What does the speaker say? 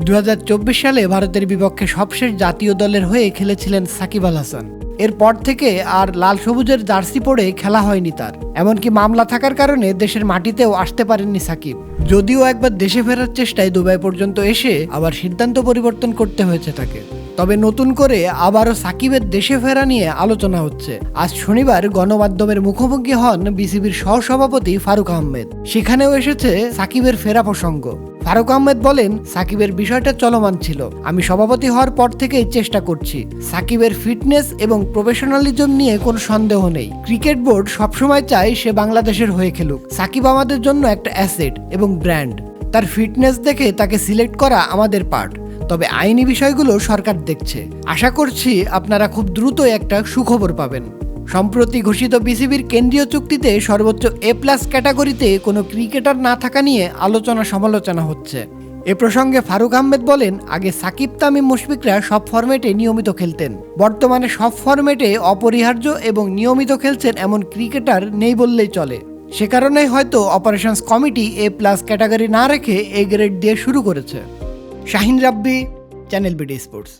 2024 সালে ভারতের বিপক্ষে সবশেষ জাতীয় দলের হয়ে খেলেছিলেন সাকিব আল হাসান। এরপর থেকে আর লাল সবুজের জার্সি পরে খেলা হয়নি তার। এমনকি মামলা থাকার কারণে দেশের মাটিতেও আসতে পারেননি সাকিব। যদিও একবার দেশে ফেরার চেষ্টায় দুবাই পর্যন্ত এসে আবার সিদ্ধান্ত পরিবর্তন করতে হয়েছে তাকে। তবে নতুন করে আবারও সাকিবের দেশে ফেরা নিয়ে আলোচনা হচ্ছে। আজ শনিবার গণমাধ্যমের মুখোমুখি হন বিসিবির সহসভাপতি ফারুক আহমেদ। সেখানেও এসেছে সাকিবের ফেরা প্রসঙ্গ। ফারুক আহমেদ বলেন, সাকিবের বিষয়টা চলমান ছিল। আমি সভাপতি হওয়ার পর থেকেই চেষ্টা করছি। সাকিবের ফিটনেস এবং প্রফেশনালিজম নিয়ে কোনো সন্দেহ নেই। ক্রিকেট বোর্ড সবসময় চায় সে বাংলাদেশের হয়ে খেলুক। সাকিব আমাদের জন্য একটা অ্যাসেট এবং ব্র্যান্ড। তার ফিটনেস দেখে তাকে সিলেক্ট করা আমাদের পার্ট। তবে আইনি বিষয়গুলো সরকার দেখছে। আশা করছি আপনারা খুব দ্রুতই একটা সুখবর পাবেন। সম্প্রতি ঘোষিত বিসিবির কেন্দ্রীয় চুক্তিতে সর্বোচ্চ A+ ক্যাটাগরিতে কোনো ক্রিকেটার না থাকা নিয়ে আলোচনা সমালোচনা হচ্ছে। এ প্রসঙ্গে ফারুক আহমেদ বলেন, আগে সাকিব, তামিম, মুশফিকরা সব ফরম্যাটে নিয়মিত খেলতেন। বর্তমানে সব ফরম্যাটে অপরিহার্য এবং নিয়মিত খেলছেন এমন ক্রিকেটার নেই বললেই চলে। সে কারণেই হয়তো অপারেশনস কমিটি A+ ক্যাটাগরি না রেখে A গ্রেড দিয়ে শুরু করেছে। শাহিন রাব্বি, চ্যানেল বিডি স্পোর্টস।